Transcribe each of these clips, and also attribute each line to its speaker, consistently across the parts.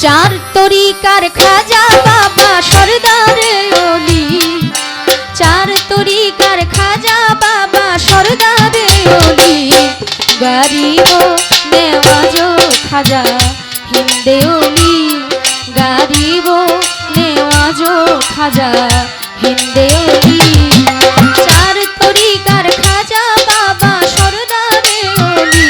Speaker 1: चार तरीकार खाजा बाबा सरदारे ओली चार तरीकार खाजा बाबा सरदारे ओली गरीबो नेवाजो खाजा हिंदे ओली गरीबो नेवाजो खाजा हिंदे ओली चार तरीकार खाजा बाबा सरदारे ओली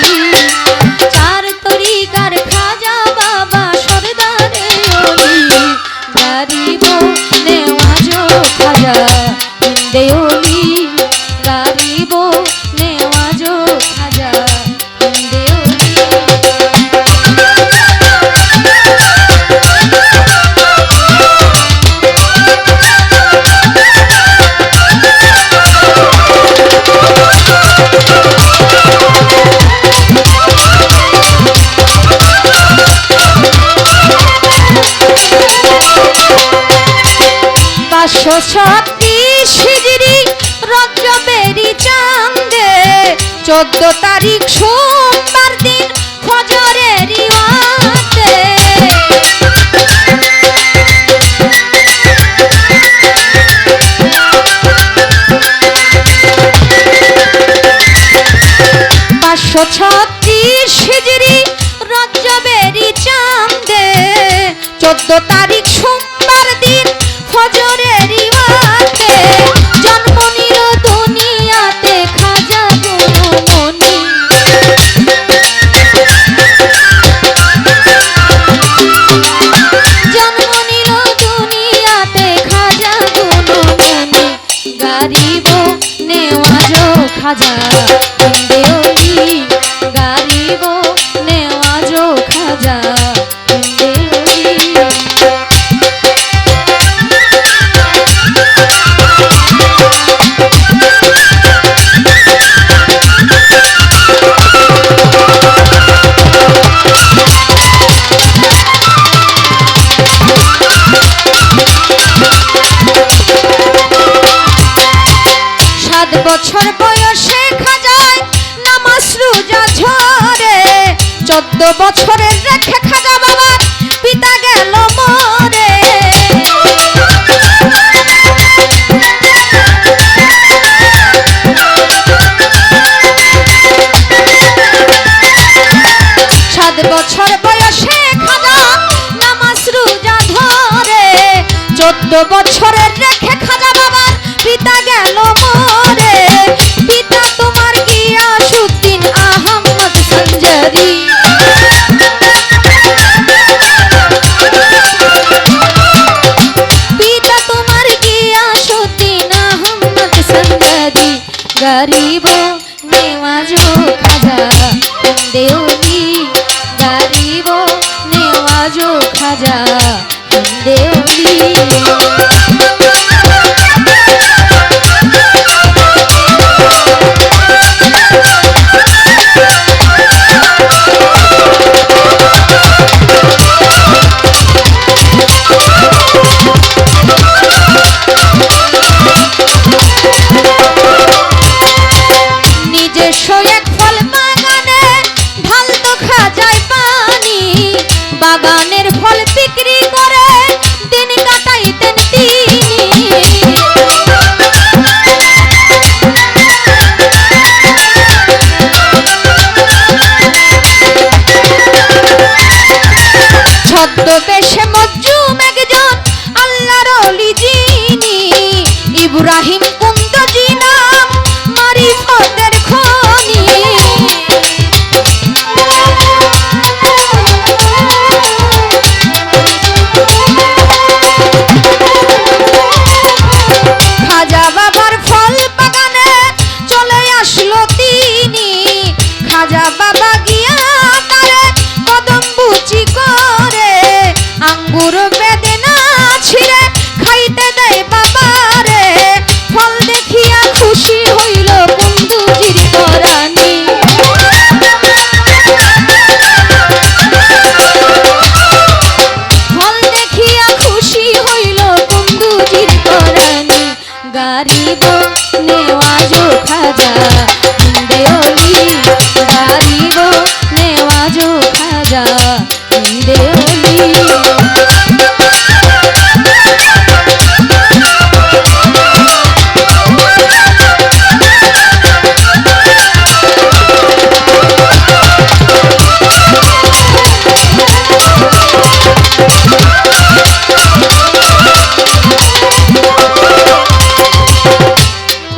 Speaker 1: चार तरीकार खाजा बाबा सरदारे ओली गरीबो नेवाजो खाजा हिंदे ओली गरीबो नेवाजो खाजा हिंदे ओली पाँचशो छत्तीस हिजरी रजबेरी चांदे 14 तारीख सोमवार दिन फजरेरी वाते 536 हिजरी रजबेरी चांदे 14 तारीख सोमवार दिन फजरेरी वाते जन्म निल दुनियाते खाजा गुणमणि जन्म निल दुनियाते खाजा गुणमणि गरीबो नेवाजो खाजा हिंदे ओली गरीबो नेवाजो खाजा हिंदे ओली बछर बयसे खाजाय नामाज रोजा झरे 14 बछरेर रेखे खाजा बाबार पिता गेल मरे 7 बछर बयसे खाजा नामाज रोजा धरे 14 बछरेर रेखे खाजा बाबार पिता गेल मरे पिता तुम्हार गियासुद्दीन अहमद संजरी पिता तुम्हार गियासुद्दीन अहमद संजरी गरीबो नेवाजो खाजा हिंदे ओली गरीबो नेवाजो खाजा हिंदे ओली বাগানের ফল বিক্রি করে দিন কাটাইতেন তিনি ছদ্মবেশে মজলুম একজন আল্লাহর ওলি যিনি ইব্রাহিম কুন্দজি নাম মারিফতের খনি খাজা বাবার ফল বাগানে চলে আসলো তিনি খাজা বাবা গিয়া তারে কদম বুচি করে আঙ্গুর বেদনা ছিঁড়ে খাইতে দেয় বাবারে ফল দেখিয়া খুশি হইল কুন্দুজির পরাণী ফল দেখিয়া খুশি হইল কুন্দুজির পরাণী गरीबो नेवाजो खाजा हिंदे ओली गरीबो नेवाजो खाजा हिंदे দেওলি।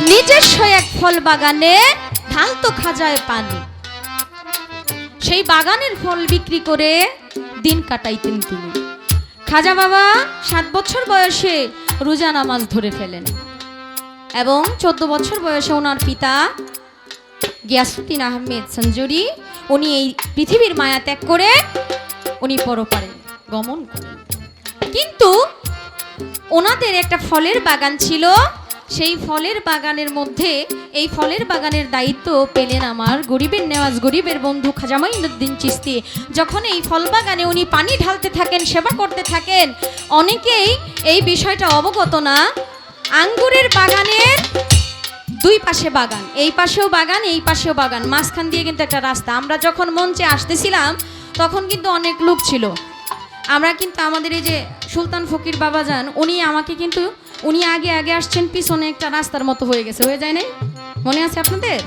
Speaker 1: নিজস্ব এক ফল বাগানে ঢালতো খাজায় পানি, সেই বাগানের ফল বিক্রি করে দিন কাটাইতেন তিনি। খাজা বাবা 7 বছর বয়সে রোজা নামাজ ধরে ফেলেন এবং 14 বছর বয়সে ওনার পিতা গিয়াসউদ্দিন আহমেদ সঞ্জুরি উনি এই পৃথিবীর মায়া ত্যাগ করে উনি পরপারে গমন করেন। কিন্তু ওনাদের একটা ফলের বাগান ছিল, সেই ফলের বাগানের মধ্যে এই ফলের বাগানের দায়িত্ব পেলেন আমার গরিবের নেওয়াজ গরিবের বন্ধু খাজা মাঈনুদ্দিন চিশতি। যখন এই ফল বাগানে উনি পানি ঢালতে থাকেন, সেবা করতে থাকেন, অনেকেই এই বিষয়টা অবগত না। আঙ্গুরের বাগানের 2 পাশে বাগান, এই পাশেও বাগান এই পাশেও বাগান, মাঝখান দিয়ে কিন্তু একটা রাস্তা। আমরা যখন মঞ্চে আসতেছিলাম তখন কিন্তু অনেক লোক ছিল। আমরা কিন্তু আমাদের এই যে সুলতান ফকির বাবাজান উনি আমাকে কিন্তু উনি আগে আগে আসছেন, পিছনে একটা রাস্তার মতো হয়ে গেছে, হয়ে যায় নাই? মনে আছে আপনাদের?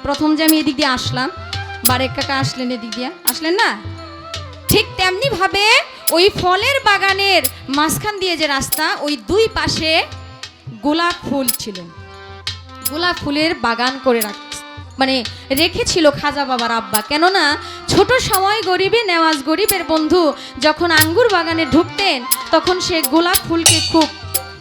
Speaker 1: প্রথম যে আমি এদিক দিয়ে আসলাম, বারেক কাকা আসলেন এদিক দিয়ে, আসলেন না? ঠিক তেমনি ভাবে ওই ফলের বাগানের মাঝখান দিয়ে যে রাস্তা, ওই 2 পাশে গোলাপ ফুল ছিল। গোলাপ ফুলের বাগান করে রেখেছিল খাজা বাবার আব্বা। কেননা ছোট সময় গরিবে নেওয়াজ গরিবের বন্ধু যখন আঙ্গুর বাগানে ঢুকতেন তখন সে গোলাপ ফুলকে খুব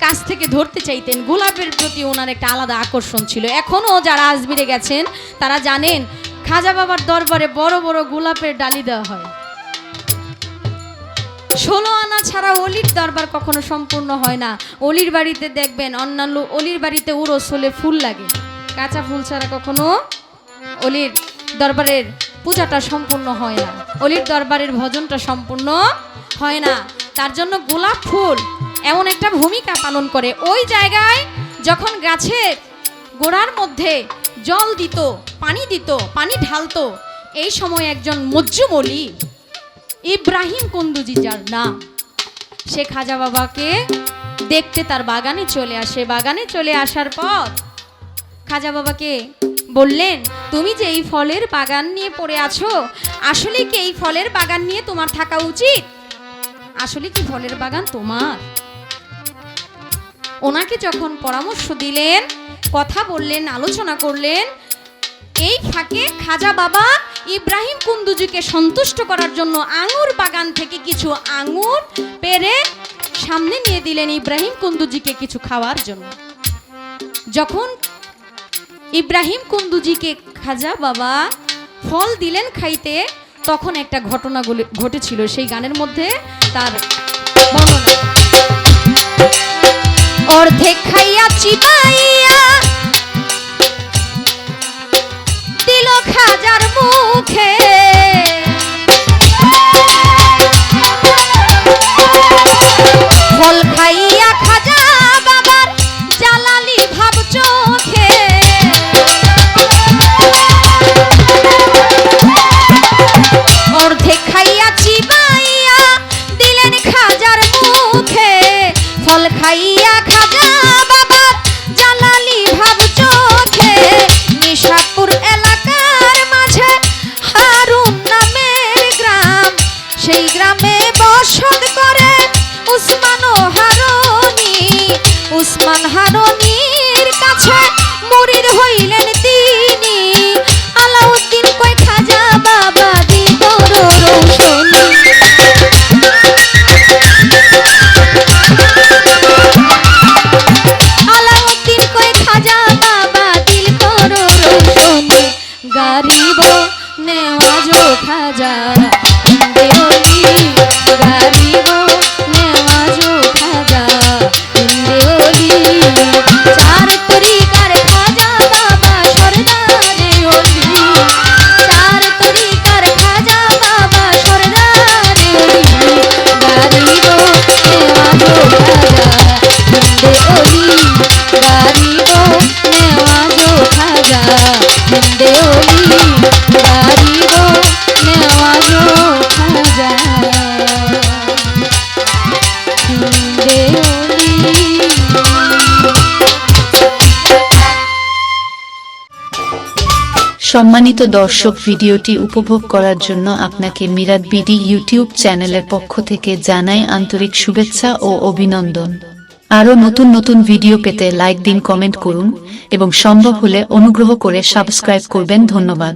Speaker 1: কাছ থেকে ধরতে চাইতেন। গোলাপের প্রতি ওনার একটা আলাদা আকর্ষণ ছিল। এখনও যারা আজমিরে গেছেন তারা জানেন খাজা বাবার দরবারে বড় বড় গোলাপের ডালি দেওয়া হয়। 16 আনা ছাড়া অলির দরবার কখনো সম্পূর্ণ হয় না। অলির বাড়িতে দেখবেন অন্যান্য অলির বাড়িতে উরস হলে ফুল লাগে, কাঁচা ফুল ছাড়া কখনো অলির দরবারের পূজাটা সম্পূর্ণ হয় না, অলির দরবারের ভজনটা সম্পূর্ণ হয় না। তার জন্য গোলাপ ফুল এমন একটা ভূমিকা পালন করে। ওই জায়গায় যখন গাছের গোড়ার মধ্যে জল দিত, পানি দিত, পানি ঢালতো, এই সময় একজন মজ্জুম অলি ইব্রাহিম কুন্দুজি যার নাম, সে খাজা বাবাকে দেখতে তার বাগানে চলে আসে। বাগানে চলে আসার পর খাজা বাবাকে বললেন, তুমি যে এই ফলের বাগান নিয়ে পড়ে আছো, আসলে কি এই ফলের বাগান নিয়ে তোমার থাকা উচিত? আসলে কি ফলের বাগান তোমার? ওনাকে যখন পরামর্শ দিলেন, কথা বললেন, আলোচনা করলেন, এই ফাঁকে খাজা বাবা ইব্রাহিম কুন্দুজিকে সন্তুষ্ট করার জন্য আঙ্গুর বাগান থেকে কিছু আঙ্গুর পেড়ে সামনে নিয়ে দিলেন ইব্রাহিম কুন্দুজিকে কিছু খাওয়ার জন্য। যখন ইব্রাহিম কুন্দুজিকে খাজা বাবা ফল দিলেন খাইতে, তখন একটা ঘটনা ঘটেছিল, সেই গানের মধ্যে তার বর্ণনা। অর্ধেক খাইয়া চিবাইয়া দিল খাজার মুখে, ফল খাইয়া খাজা বাবার জালালি ভাব চোখে, অর্ধেক খাইয়া চিবাইয়া দিলেন খাজার মুখে, ফল খাইয়া খাজা বাবার জালালি ভাব চোখে। নিশাপুর এলাকার মাঝে হারুন নামের গ্রাম, সেই গ্রামে বসত করে উসমান হারুনি। উসমান হারুনির কাছে মুরিদ হইলেন তিনি, আলাউদ্দিন কয় খাজা বাবা দিল তোর রৌশনী। আলাউদ্দিন কয় খাজা বাবা দিল তোর রৌশনী, গারিব নেওয়াজো খাজা দেওলি, গারিব নেওয়াজো খাজা দেওলি। চার তরিকার খাজা বাবা সরদারে ওলি, চার তরিকার খাজা বাবা সরদারে ওলি, গারিব নেওয়াজো খাজা দেওলি, গারিব নেওয়াজো খাজা দেওলি, গারিব নেওয়াজো খাজা।
Speaker 2: সম্মানিত দর্শক, ভিডিওটি উপভোগ করার জন্য আপনাকে মিরাত বিডি ইউটিউব চ্যানেলের পক্ষ থেকে জানাই আন্তরিক শুভেচ্ছা ও অভিনন্দন। আরও নতুন নতুন ভিডিও পেতে লাইক দিন, কমেন্ট করুন এবং সম্ভব হলে অনুগ্রহ করে সাবস্ক্রাইব করবেন। ধন্যবাদ।